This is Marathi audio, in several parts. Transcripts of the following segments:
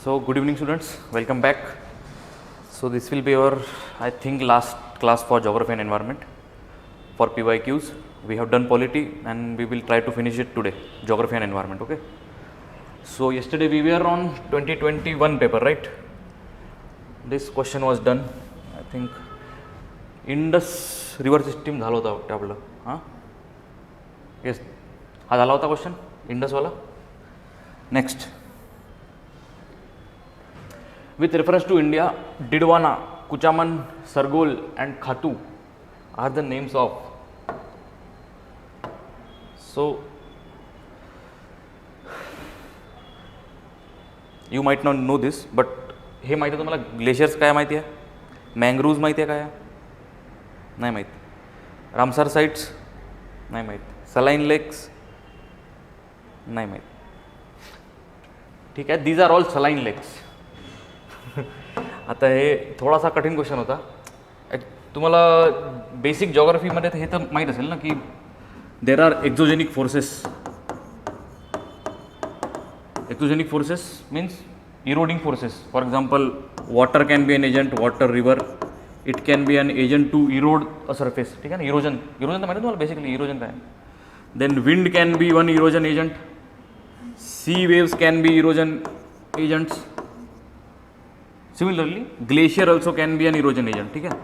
So good evening students, welcome back. So this will be our, I think, last class for geography and environment for PYQs. We have done polity and we will try to finish it today, geography and environment. Okay. So yesterday we were on 2021 paper, right? This question was done. I think Indus river system झाला होता वाटतं आपलं. हां, येस, हा झाला होता क्वेश्चन इंडसवाला. Next, with reference to India, Didwana, Kuchaman, Sargol and Khatu are the names of. So you might not know this, but हे माहिती आहे तुम्हाला, ग्लेशियर्स काय माहिती आहे, मँग्रोव्ज माहिती आहे काय, नाही माहीत, रामसर साइट्स नाही माहीत, सलाइन लेक्स नाही माहीत. ठीक आहे, दीज आर ऑल सलाइन लेक्स. आता हे थोडासा कठीण क्वेश्चन होता. तुम्हाला बेसिक जॉग्राफीमध्ये हे तर माहीत असेल ना की there are exogenic forces. Exogenic forces means eroding forces. For example, water can be an agent, water river, it can be an agent to erode a surface. ठीक आहे ना, इरोजन तर माहिती आहे तुम्हाला बेसिकली इरोजन काय. Then wind can be one erosion agent, sea waves can be erosion agents. Similarly glacier also can be an erosion agent. ठीक आहे,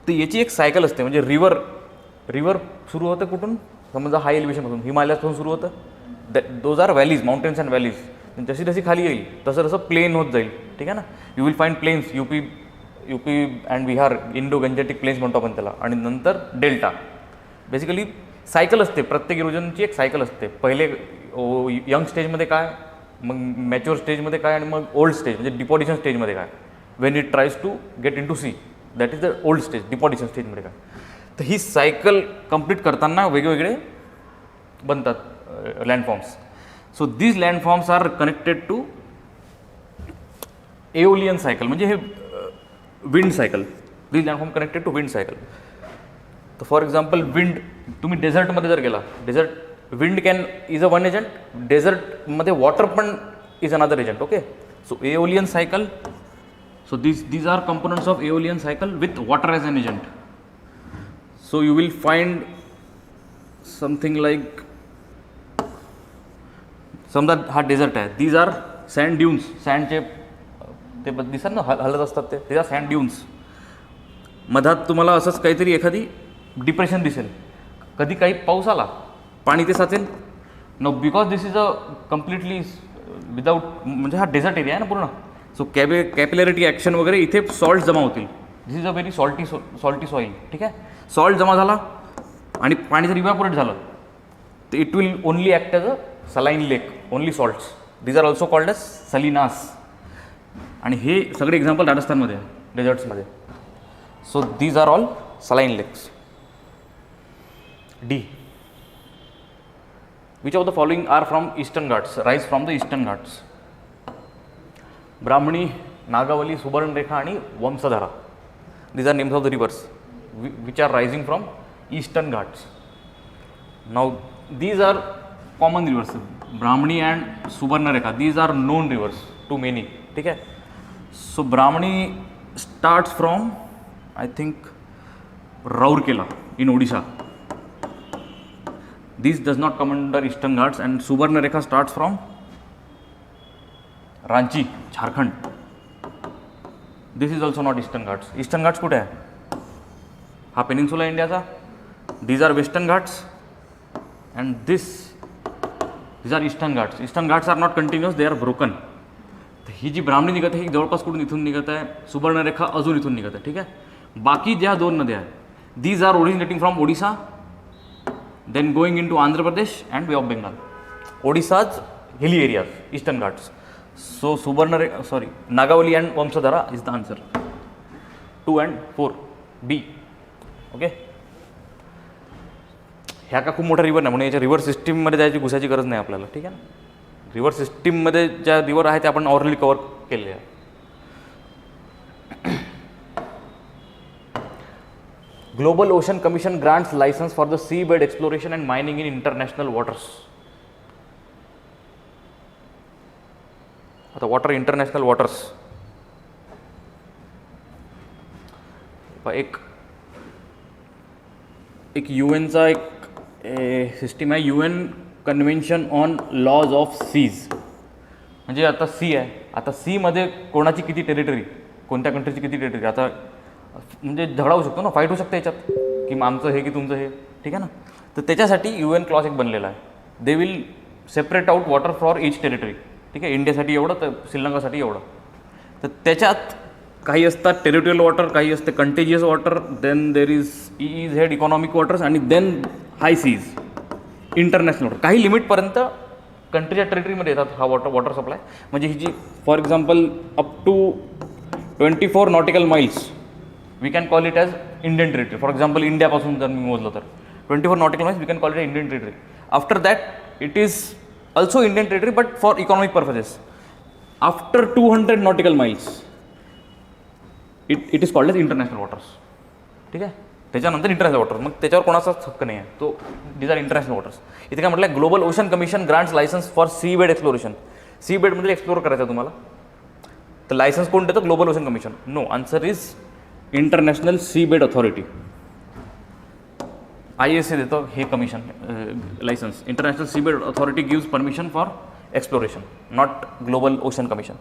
तर याची एक सायकल असते. म्हणजे रिवर सुरू होतं कुठून, समजा हाय एलिव्हेशनपासून, हिमालयापासून सुरू होतं. Those are valleys, mountains and valleys. जशी जशी खाली येईल तसं तसं प्लेन होत जाईल. ठीक आहे ना, you will find plains, UP and Bihar, Indo Gangetic plains म्हणतो आपण त्याला, आणि नंतर डेल्टा. बेसिकली सायकल असते, प्रत्येक इरोजनची एक सायकल असते. पहिले यंग स्टेजमध्ये काय, मग मॅच्युअर स्टेजमध्ये काय, आणि मग ओल्ड स्टेज म्हणजे डिपॉडिशन स्टेजमध्ये काय. When it tries to get in to sea, that is the old stage. Deposition स्टेजमध्ये काय. तर ही सायकल कंप्लीट करताना वेगवेगळे बनतात landforms. So these landforms are connected to aeolian cycle, म्हणजे हे wind cycle. These landform connected to wind cycle. तर फॉर एक्झाम्पल विंड, तुम्ही डेझर्टमध्ये जर गेला, wind can is a one agent, डेझर्टमध्ये वॉटर पण is another agent. Okay, so aeolian cycle. So these are components of aeolian cycle with water as an agent. So you will find something like, समजा हा डेझर्ट आहे, दीज आर सँड ड्यून्स. सँडचे ते दिसतात ना, हलत असतात ते आर सँड ड्यून्स. मधात तुम्हाला असंच काहीतरी एखादी डिप्रेशन दिसेल, कधी काही पाऊस आला, पाणी ते साचेल. No, because this is a completely without, म्हणजे हा डेझर्ट एरिया आहे ना पूर्ण. सो कॅपिलॅरिटी ॲक्शन वगैरे, इथे सॉल्ट जमा होतील. This is a very salty soil. ठीक आहे, सॉल्ट जमा झाला आणि पाणी जर इव्हॅपोरेट झालं तर it will only act as a saline lake, only salts. These are also called as salinas. आणि हे सगळे एक्झाम्पल राजस्थानमध्ये आहे, डेझर्ट्समध्ये. So these are all saline lakes. D, which of the following are from eastern ghats, rise from the eastern ghats? ब्राह्मणी, नागावली, सुवर्णरेखा आणि Vamsadhara. these are names of the rivers which are rising from eastern ghats. now these are common rivers, Brahmani and Subarnarekha. these are known rivers to many. ठीक है, so Brahmani starts from, I think, Rourkela in Odisha. This does not come under eastern ghats. And Subarnarekha starts from Ranchi, Jharkhand. This is also not eastern ghats. Eastern ghats कुठे आहे, हा पेनिन्सुला इंडियाचा. These are western ghats and these are eastern ghats. Eastern ghats are not continuous, they are broken. ही जी ब्राह्मणी निघत आहे ही जवळपास कुठून इथून निघत आहे, सुवर्णरेखा अजून इथून निघत आहे. ठीक आहे, बाकी ज्या दोन नद्या आहेत, these are originating from Odisha, then going into Andhra Pradesh and Bay of Bengal. Odisha's hilly areas, eastern ghats. So Nagavali and Vamsadhara is the answer. 2 and 4, B. Okay, ह्या का खूप मोठा रिव्हर नाही, म्हणून याच्या रिव्हर सिस्टीममध्ये जायची घुसायची गरज नाही आपल्याला. ठीक आहे ना, रिव्हर सिस्टीममध्ये ज्या रिव्हर आहेत ते आपण ऑलरेडी कव्हर केलेले आहे. Global Ocean Commission grants license for the seabed exploration and mining in international waters. आता वॉटर इंटरनॅशनल वॉटर्स एक UN चा एक सिस्टीम आहे, UN convention on laws of seas. म्हणजे आता सी आहे, आता सीमध्ये कोणाची किती टेरिटरी, कोणत्या कंट्रीची किती टेरिटरी, आता म्हणजे झगडा होऊ शकतो ना, फाईट होऊ शकते याच्यात की आमचं हे की तुमचं हे, ठीक आहे ना. तर त्याच्यासाठी UN क्लॉज एक बनलेला आहे. They will separate out water for each territory, ठीक आहे. इंडियासाठी एवढं, तर श्रीलंकासाठी एवढं. तर त्याच्यात काही असतात टेरिटोरियल वॉटर, काही असते contagious water, then there is EEZ economic waters, आणि then high seas international water. काही लिमिटपर्यंत कंट्रीच्या टेरिटरीमध्ये येतात हा वॉटर सप्लाय. म्हणजे ही जी for example up to 24 nautical miles we can call it as Indian territory. For example इंडियापासून जर मी मोजलं तर 24 nautical miles we can call it Indian territory. After that it is also Indian territory but for economic purposes. After 200 nautical miles it is called as international waters, ठीक आहे. त्याच्यानंतर इंटरनॅशनल वॉटर्स, मग त्याच्यावर कोणाचाच हक्क नाही आहे, तो डीज आर इंटरनॅशनल वॉटर्स. इथे काय म्हटलं, global ocean commission grants licence for sea bed exploration. Sea बेडमध्ये एक्सप्लोर करायचं तुम्हाला, तर लायसन्स कोण देतं, global ocean commission. No, answer is international sea bed authority. ISA देतं हे commission licence. International sea bed authority gives permission for exploration, not global ocean commission.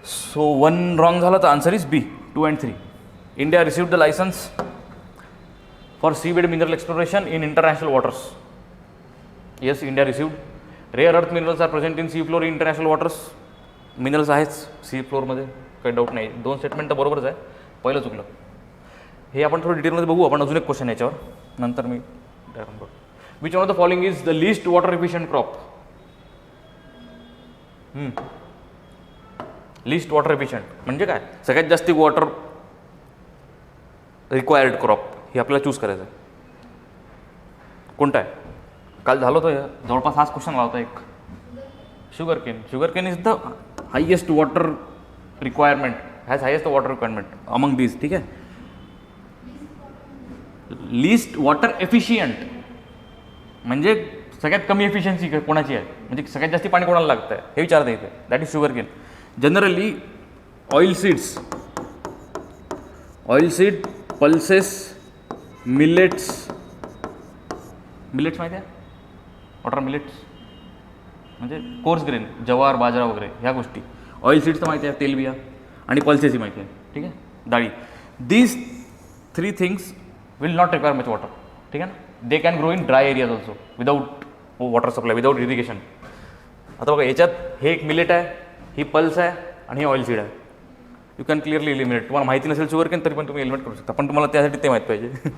So 1 wrong झालं, तर answer is B, 2 and 3. India received the license for seabed mineral exploration in international waters. Yes, India received. Rare earth minerals are present in sea floor in international waters. Minerals आहेच सी फ्लोअरमध्ये, काही डाऊट नाही. 2 स्टेटमेंट तर बरोबरच आहे, पहिलं चुकलं. हे आपण थोडं डिटेलमध्ये बघू. आपण अजून एक क्वेश्चन याच्यावर नंतर मी डायरेक्ट बघू. Which one of the following is the list water efficient crop. List water efficient म्हणजे काय, सगळ्यात जास्त वॉटर रिक्वायर्ड क्रॉप हे आपल्याला चूज करायचं आहे. कोणता आहे, काल झालं होतं जवळपास हाच क्वेश्चन आला होता एक. Sugar cane. Sugar cane is the highest water requirement, has highest water requirement among these, ठीक आहे. लिस्ट वॉटर एफिशियंट म्हणजे सगळ्यात कमी एफिशियन्सी कोणाची आहे, म्हणजे सगळ्यात जास्त पाणी कोणाला लागतं आहे हे विचारता येते. That is sugar cane. Generally oil seeds, pulses, millets माहिती आहे, वॉटर मिलेट्स म्हणजे कोर्स ग्रेन, जवार, बाजरा वगैरे ह्या गोष्टी. ऑइल सीड्स तर माहिती आहे, तेलबिया, आणि पल्सेसही माहिती आहे, ठीक आहे, डाळी. These 3 things will not require much water, ठीक आहे ना. They can grow in dry areas also without water supply, without irrigation. आता बघा याच्यात हे एक मिलेट आहे, ही पल्स आहे, आणि हे ऑइल सीड आहे. You can clearly eliminate. तुम्हाला माहिती नसेल शुगर केन तरी पण तुम्ही एलिमिनेट करू शकता, पण तुम्हाला त्यासाठी ते माहीत पाहिजे.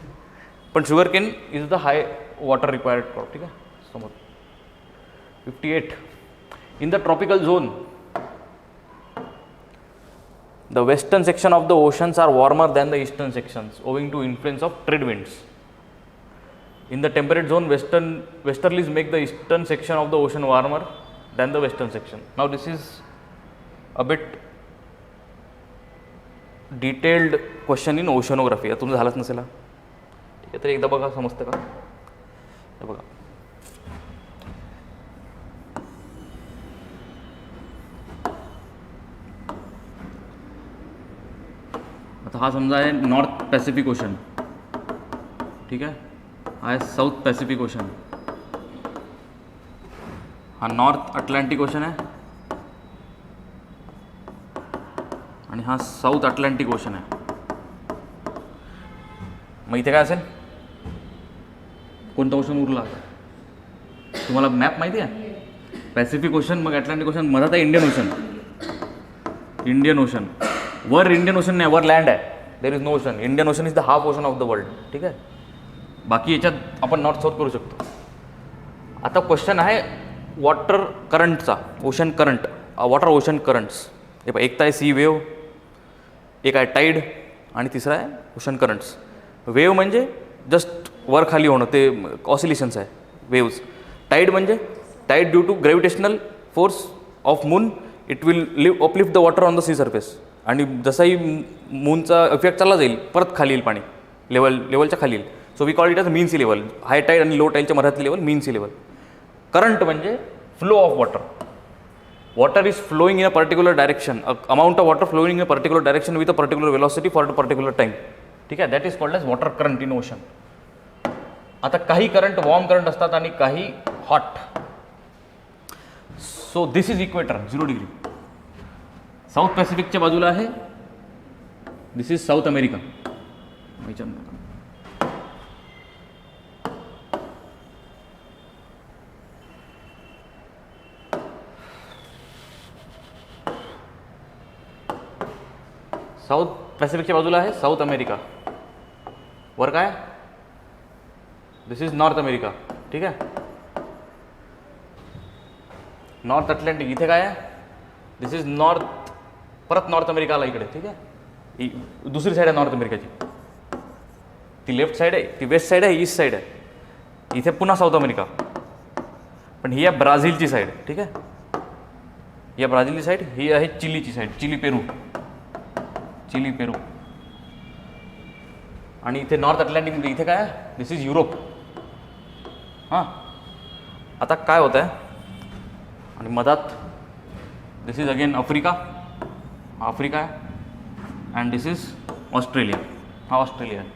पण sugar cane is the high water required crop, ठीक आहे. समोर 58. In the tropical zone the western section of the oceans are warmer than the eastern sections owing to influence of trade winds. In the temperate zone, westerlies make the eastern section of the ocean warmer than the western section. Now this is a bit detailed question in oceanography. तुमचं झालंच नसेल, ठीक आहे, तर एकदा बघा, समजतं का. हे बघा, आता हा समजा आहे नॉर्थ पॅसिफिक ओशन, ठीक आहे. हा आहे साऊथ पॅसिफिक ओशन, हा नॉर्थ अटलांटिक ओशन आहे, आणि हा साऊथ अटलांटिक ओशन आहे. मग इथे काय असेल, कोणतं ओशन उरला तुम्हाला मॅप माहिती आहे. पॅसिफिक ओशन, मग अटलांटिक ओशन, मधात आहे इंडियन ओशन. इंडियन ओशन वर, इंडियन ओशन नाही, वर लँड आहे, there is no ocean. Indian ocean is the half ocean of the world, ठीक आहे. बाकी याच्यात आपण नॉर्थ साऊथ करू शकतो. आता क्वेश्चन आहे वॉटर करंटचा, ocean current, water ocean currents. हे एक तर आहे सी वेव, एक आहे टाईड, आणि तिसरा आहे ओशन करंट्स. वेव म्हणजे जस्ट वर खाली होणं, ते ऑसिलेशन्स आहे वेव्स. टाईड म्हणजे tide due to gravitational force of moon it will uplift the water on the sea surface. आणि जसाही मूनचा इफेक्ट चालला जाईल परत खाली येईल पाणी, लेवलच्या खाली येईल. So we call it as mean sea level. High tide आणि लो टाईडच्या मधातली level mean sea level. Current म्हणजे flow of water. water is flowing in a particular direction, amount of water flowing in a particular direction with a particular velocity for a particular time. ठीक आहे, that is called as water current in ocean. आता काही करंट वॉर्म करंट असतात आणि काही hot. So this is equator 0 degree. South पॅसिफिकच्या बाजूला आहे. This is South America. South पॅसिफिकच्या बाजूला आहे साऊथ अमेरिका. वर काय, दिस इज नॉर्थ अमेरिका. ठीक आहे, नॉर्थ अटलांटिक. इथे काय आहे, दिस इज नॉर्थ, परत नॉर्थ अमेरिका आला इकडे. ठीक आहे, दुसरी साईड आहे नॉर्थ अमेरिकाची. ती लेफ्ट साईड आहे, ती वेस्ट साईड आहे, ईस्ट साईड आहे. इथे पुन्हा साऊथ अमेरिका. पण ही आहे ब्राझीलची साईड. ठीक आहे, ही आहे ब्राझीलची साईड. ही आहे चिलीची side, Chile Peru. Chile Peru. आणि इथे नॉर्थ अटलांटिक, इथे काय आहे, दिस इज युरोप. हां, आता काय होतं आहे, आणि मधात दिस इज अगेन आफ्रिका. हा आफ्रिका आहे. And this is Australia. हा ऑस्ट्रेलिया आहे.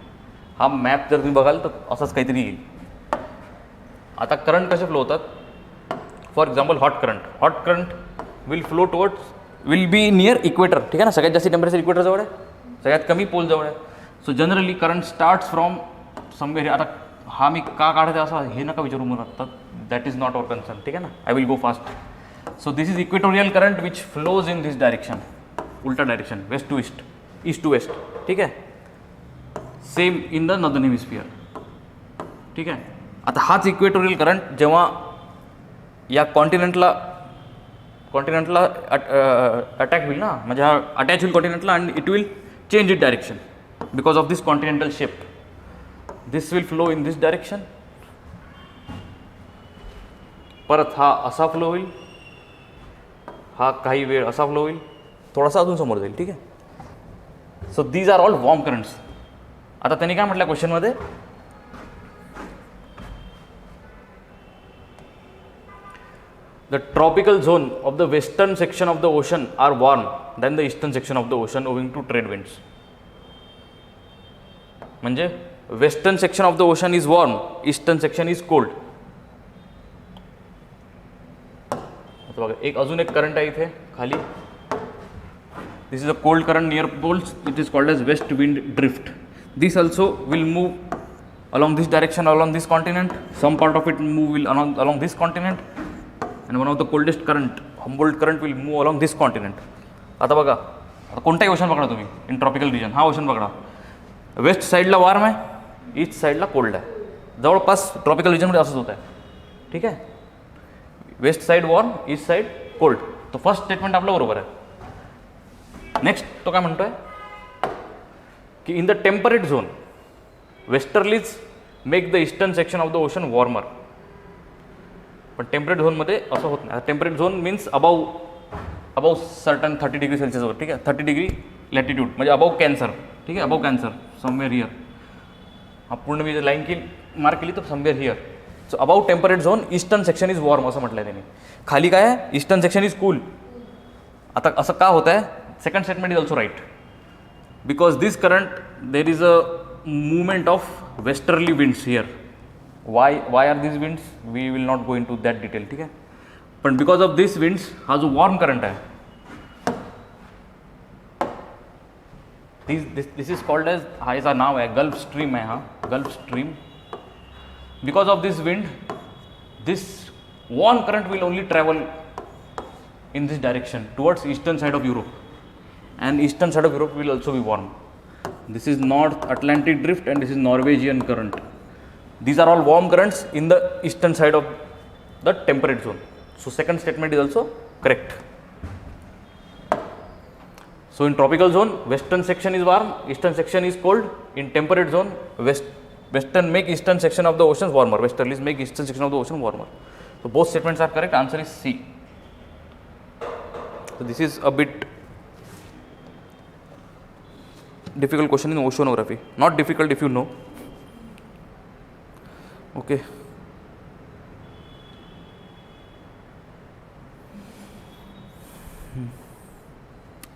हा मॅप जर तुम्ही बघाल तर असंच काहीतरी येईल. आता करंट कसे फ्लो होतात, for example hot current. Hot current will flow towards, will be near equator. ठीक आहे ना, सगळ्यात जास्त टेम्परेचर इक्वेटर जवळ आहे, सगळ्यात कमी पोल जवळ आहे. So generally current starts from somewhere. आता हा मी का काढते असं हे नका विचारू मला आता, that is not our concern. ठीक आहे ना, I will go fast. So this is equatorial current which flows in this direction, उलटा direction, west to east, east to west. ठीक आहे, same in the northern hemisphere. ठीक आहे, आता हाच इक्वेटोरियल करंट जेव्हा या कॉन्टिनेंटला अटॅक होईल ना, म्हणजे हा अटॅच होईल कॉन्टिनेंटला, आणि it will change it direction because of this continental shift. This will flow in this direction. परत हा असा फ्लो होईल, हा काही वेळ असा फ्लो होईल, थोडासा अजून समोर जाईल. ठीक आहे, so these are all warm currents. आता त्यांनी काय म्हटलं क्वेश्चनमध्ये, the tropical zone of the western section of the ocean are warm than the eastern section of the ocean owing to trade winds. म्हणजे western section of the ocean is warm, eastern section is cold. आता बघा, अजून एक करंट आहे इथे खाली. This is a cold current near poles. It is called as west wind drift. This also will move along this direction, along this continent. Some part of it will along this continent, and one of the coldest current, Humboldt current, will move along this continent. आता बघा, आता कोणताही ओशन पकडा तुम्ही इन ट्रॉपिकल रिजन, हा ओशन पकडा, वेस्ट साईडला वार्म आहे, ईस्ट साईडला कोल्ड आहे. जवळपास ट्रॉपिकल रिजनमध्ये असंच होत आहे. ठीक आहे, west side warm, east side cold. तो फर्स्ट स्टेटमेंट आपलं बरोबर आहे. नेक्स्ट तो काय म्हणतोय की in the temperate zone westerlies make the eastern section of the ocean warmer. पण टेम्परेट झोनमध्ये असं होत नाही. Temperate zone means above certain 30 degree सेल्सिअसवर. ठीक आहे, 30 डिग्री लॅटिट्यूड म्हणजे अबाव कॅन्सर. ठीक आहे, अबाव कॅन्सर समवेअर हिअर. हा पूर्ण मी लाईन मार्क केली तर somewhere here. So above temperate zone eastern section is warm असं म्हटलं आहे त्यांनी. खाली काय आहे, ईस्टर्न सेक्शन इज कूल. आता असं का होत आहे, second statement is also right. Because this current there is a movement of westerly winds here. Why are these winds? We will not go into that detail. ठीक आहे, पण because of these winds हा जो warm current आहे, this is called as, हा याचा नाव आहे गल्फ स्ट्रीम आहे. हा gulf stream. Because of this wind this warm current will only travel in this direction towards eastern side of Europe, and eastern side of Europe will also be warm. This is North Atlantic drift and this is Norwegian current. These are all warm currents in the eastern side of the temperate zone. So second statement is also correct. So in tropical zone, western section is warm, eastern section is cold. In temperate zone, western make eastern section of the oceans warmer, westerlies make eastern section of the ocean warmer. So both statements are correct. Answer is C. So this is a bit difficult question in oceanography. Not difficult if you know. Okay.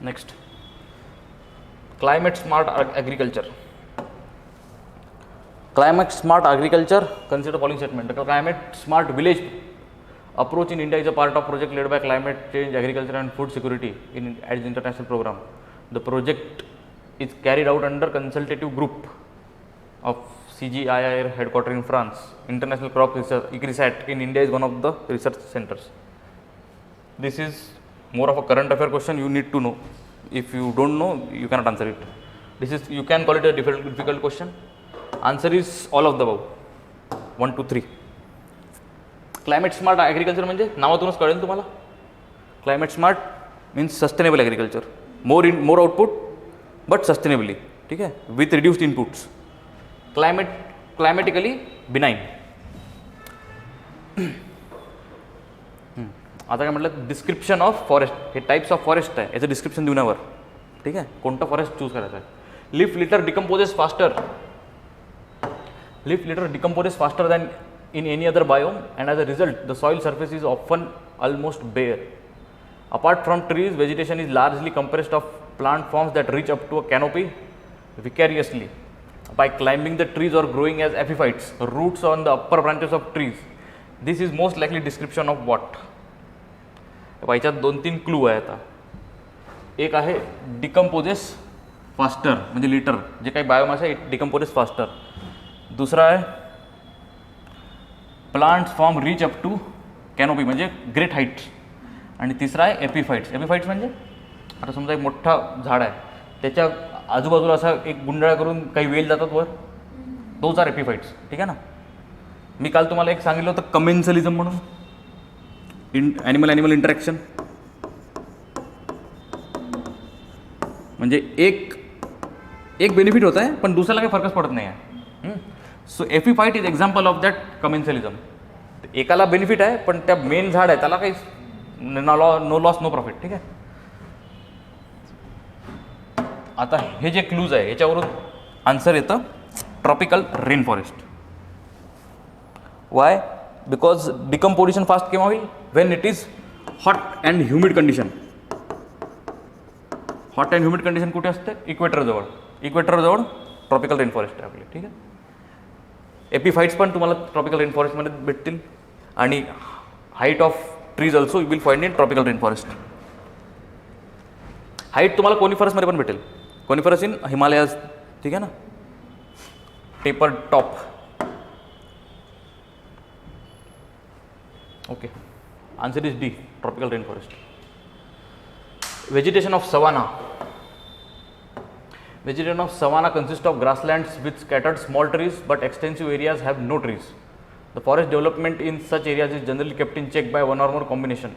Next, climate smart agriculture. Climate smart agriculture, consider following statement. The climate smart village approach in India is a part of project led by climate change, agriculture and food security as international program. The project is carried out under consultative group of CGIAR headquartered in France. International Crop Research ICRISAT in India is one of the research centers. This is more of a current affair question you need to know. If you don't know, you cannot answer it. This is, you can call it a difficult question. Answer is all of the above, 1 to 3. Climate smart agriculture म्हणजे नावातूनच कळेल तुम्हाला. Climate smart means sustainable agriculture, more output but sustainably, ठीक आहे, विथ रिड्यूस्ड इनपुट्स, क्लायमॅटिकली बिनाईन. आता काय म्हटलं, डिस्क्रिप्शन ऑफ फॉरेस्ट, हे टाईप्स ऑफ फॉरेस्ट आहे, याचं डिस्क्रिप्शन देऊन यावर, ठीक आहे, कोणतं फॉरेस्ट चूज करायचं आहे. Leaf litre decomposes faster. Leaf litter decomposes faster than in any other biome, and as a result, the soil surface is often almost bare. Apart from trees, vegetation is largely compressed of plant forms that reach up to a canopy vicariously by climbing the trees or growing as epiphytes, roots on the upper branches of trees. This is most likely description of what? याच्यात 2-3 क्लू आहे. आता एक आहे डिकम्पोजेस फास्टर, म्हणजे लिटर जे काही बायोमास आहे डिकम्पोजेस फास्टर. दुसरा आहे plants form reach up to canopy म्हणजे ग्रेट हाईट्स. आणि तिसरा आहे एपिफाइट्स. एपिफाइट्स म्हणजे आता समजा एक मोठा झाड आहे, त्याच्या आजूबाजूला असा एक गुंडाळा करून काही वेल जातात वर, तोच आर एपिफाइट्स, ठीक आहे ना. मी काल तुम्हाला एक सांगितलं होतं कमेन्सलिझम म्हणून, ॲनिमल इंटरॅक्शन. म्हणजे एक बेनिफिट होत आहे पण दुसऱ्याला काही फरकच पडत नाही आहे. So epiphyte is example of that commensalism. एकाला बेनिफिट आहे पण त्या मेन झाड आहे त्याला काही नो लॉस नो प्रॉफिट, ठीक आहे. आता हे जे क्लूज आहे याच्यावरून आन्सर येतं tropical rain forest. Y? Because decomposition fast केव्हा होईल? When it is hot and humid condition. Hot and humid condition कुठे असते? इक्वेटरजवळ. इक्वेटरजवळ ट्रॉपिकल रेन फॉरेस्ट आहे आपली, ठीक आहे. एपिफाइट्स पण तुम्हाला ट्रॉपिकल रेन फॉरेस्टमध्ये भेटतील आणि height of trees also you will find in tropical rain forest. Height तुम्हाला कोनिफरसमध्ये पण भेटेल. कोनिफरस इन हिमालयाज, ठीक आहे ना, taper top. Okay, answer is D, tropical rain forest. Vegetation of savanna. Vegetation of savanna consists of grasslands with scattered small trees, but extensive areas have no trees. The forest development in such areas is generally kept in check by one or more combination.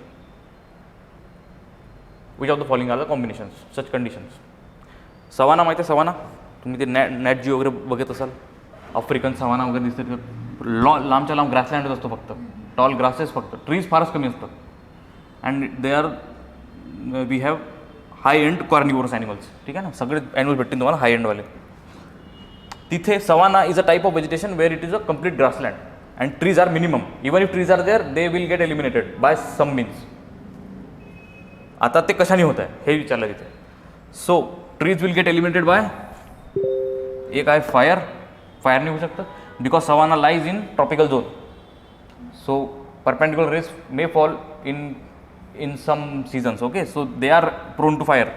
Which of the following are the combinations? Such conditions. Savanna माहिती आहे? सवाना तुम्ही ते नॅट जी वगैरे बघत असाल, आफ्रिकन सवाना वगैरे दिसते. लांबच्या लांब ग्रासलँडच असतो फक्त, टॉल ग्रासेस फक्त, ट्रीज फारच कमी असतात. And they are we have high end carnivorous animals, ठीक आहे ना. सगळे ॲनिमल्स भेटतील तुम्हाला हाय एंडवाले. तिथे savanna is a type of vegetation where it is a complete grassland and trees are minimum. Even if trees are there they will get eliminated by some means. आता ते कशाने होत आहे हे विचारलं तिथे. So trees will get eliminated by, एक आहे फायर, फायरने होऊ शकतं because savanna lies in tropical zone. So perpendicular rays may fall in some seasons, okay, so they are prone to fire.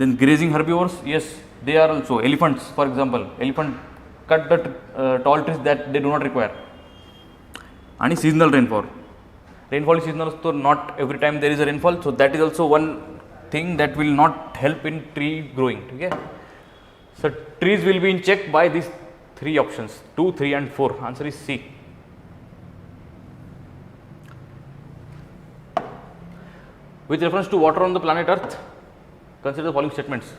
Then grazing herbivores, yes, they are also. Elephants, for example, elephant cut the tall trees that they do not require. And seasonal rainfall is seasonal, so not every time there is a rainfall, so that is also one thing that will not help in tree growing, okay. So trees will be in check by these three options, 2, 3 and 4. Answer is C. With reference to water on the planet Earth, consider the following statements.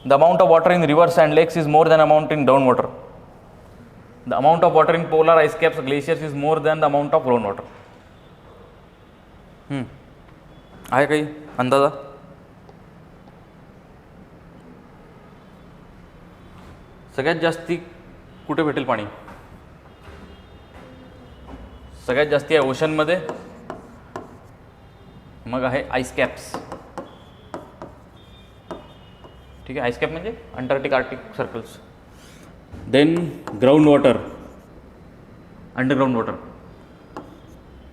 The amount of water in rivers and lakes is more than amount in groundwater. The amount of water in polar ice caps, glaciers is more than the amount of groundwater. आहे काही अंदाजा? सगळ्यात जास्ती कुठे भेटेल पाणी? सगळ्यात जास्ती आहे ओशनमध्ये, मग आहे आईस कॅप्स. ठीक आहे. आईस कॅप म्हणजे Antarctic Arctic circles. Then ground water, underground water.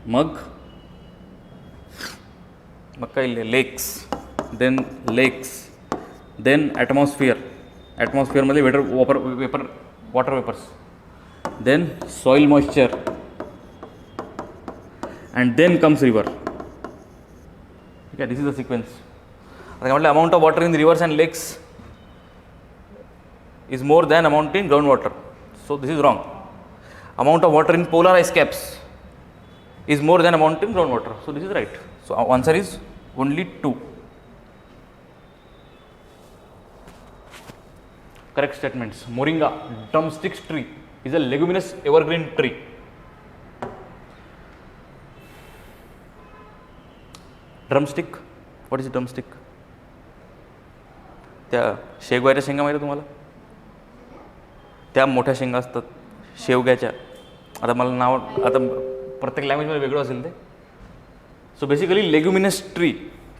मग काय लेक्स, देन ॲटमॉस्फिअर. ॲटमॉस्फिअरमध्ये water vapours. Then soil moisture and then comes river. ठीक आहे. This is the sequence. आता काय म्हटलं, amount of water in rivers and lakes is more than amount in groundwater. So this is wrong. Amount of water in polar ice caps is more than amount in groundwater. So this is right. So our answer is only 2. Correct statements. Moringa drumstick tree is a leguminous evergreen tree. Drumstick. What is a drumstick? त्या शेवग्याच्या शेंगा माहिती तुम्हाला? त्या मोठ्या शेंगा असतात शेवग्याच्या. आता मला नाव, आता प्रत्येक लँग्वेजमध्ये वेगळं असेल ते. So basically leguminous tree.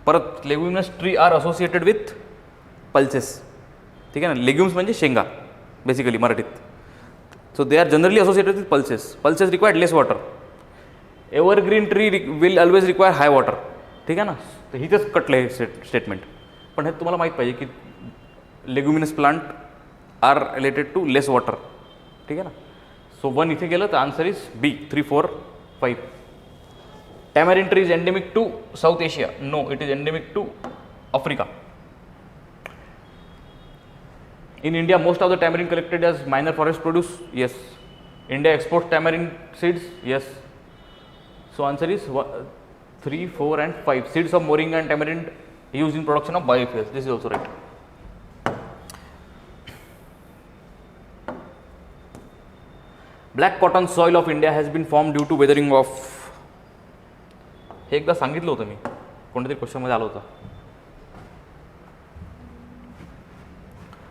परत leguminous tree are associated with pulses. ठीक आहे ना. लेग्युम्स म्हणजे शेंगा बेसिकली मराठीत. So they are generally associated with pulses. Pulses required less water. Evergreen tree will always require high water. ठीक आहे ना. तर हिथेच कटलं हे स्टेटमेंट. पण हे तुम्हाला माहीत पाहिजे की leguminous plant are related to less water. ठीक आहे ना. सो 1 इथे गेलं तर answer is B. 3, 4, 5. Tamarind tree is endemic to South Asia. No, it is endemic to Africa. In India most of the tamarind collected as minor forest produce. Yes. India exports tamarind seeds. Yes. So answer is 3, 4 and 5. Seeds of moringa and tamarind used in production of biofuels. This is also right. Black cotton soil of India has been formed due to weathering of. हे एकदा सांगितलं होतं मी, कोणत्यातरी क्वेश्चनमध्ये आलं होतं.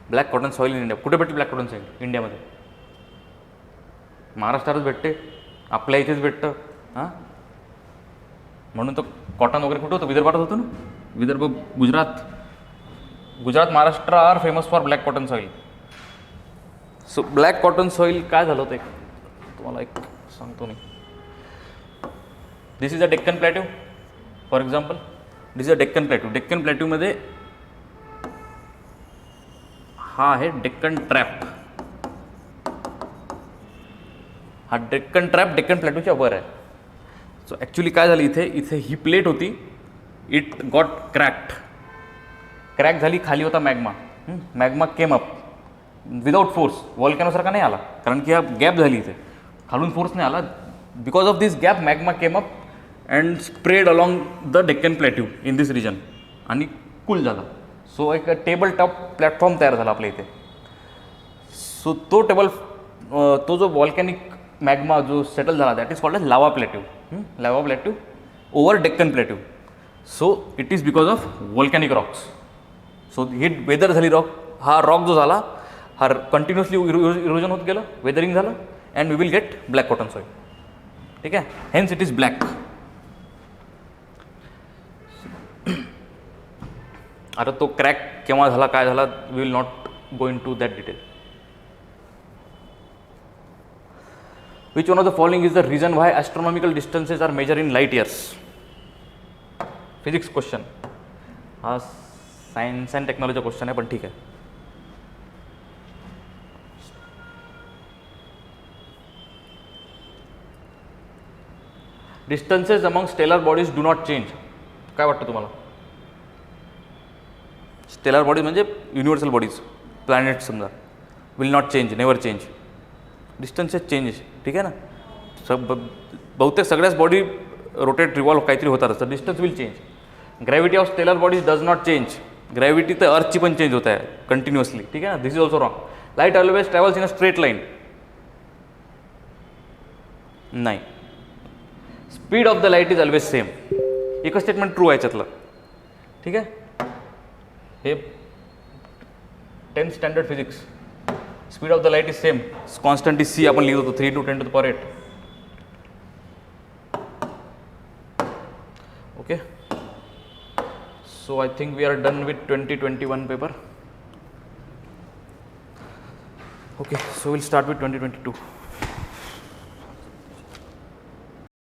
Black cotton soil in India. कुठे भेटते ब्लॅक कॉटन सॉईल इंडियामध्ये? महाराष्ट्रातच भेटते, आपल्या इथेच भेटतं. हां, म्हणून तर कॉटन वगैरे कुठं होतं? विदर्भात होतं ना. Vidarbha, Gujarat, Maharashtra are famous for black cotton soil. So black cotton soil काय झालं होतं, तुम्हाला एक सांगतो मी. This is a Deccan plateau for example. This is a Deccan plateau. Deccan प्लॅट्यूमध्ये हा आहे डेक्कन ट्रॅप. हा डेक्कन ट्रॅप डेक्कन प्लॅट्यूच्या वर आहे. सो ॲक्च्युली काय झालं, इथे ही प्लेट होती, इट गॉट क्रॅक झाली. खाली होता magma. Magma came up without force. वॉल्कॅनोसारखा नाही आला, कारण की हा गॅप झाली इथे, खालून फोर्स नाही आला. Because of this gap magma came up and spread along the Deccan plateau in this region आणि कूल झाला. सो एक टेबल टॉप प्लॅटफॉर्म तयार झाला आपल्या इथे. सो तो जो वॉल्कॅनिक मॅग्मा जो सेटल झाला, that is called as lava plateau. Lava plateau over Deccan plateau. So it is because of volcanic rocks. So ही वेदर झाली रॉक. हा रॉक जो झाला हा कंटिन्युअसली इरोजन होत गेलं, वेदरिंग झालं, and we will get black cotton soil. ठीक आहे. Hence it is black. आता तो क्रॅक केव्हा झाला, काय झाला, we will not go into that detail. Which one of the following is the reason why astronomical distances are measured in light years? Physics question. हा सायन्स अँड टेक्नॉलॉजीचा क्वेश्चन आहे, पण ठीक आहे. Distances among stellar bodies do not change. काय वाटतं तुम्हाला? स्टेलर बॉडीज म्हणजे युनिव्हर्सल बॉडीज, प्लॅनेट समजा, will not change, never change. Distances change. ठीक आहे ना. बहुतेक सगळ्याच बॉडी रोटेट रिव्हॉल्व काहीतरी होतात असतं. Distance will change. Gravity of stellar bodies does not change. Gravity तर अर्थची पण चेंज होत आहे कंटिन्युअसली. ठीक आहे ना. This is also wrong. Light always travels in a straight line. नाही. Speed of the light is always same. एकच स्टेटमेंट ट्रू आहे याच्यातलं. ठीक आहे. हे 10th standard physics. Speed of the light is same. Constant is C आपण लिहित होतो, 3 × 10⁸. Okay. So I think we are done with 2021 paper. Okay, so will start with 2022.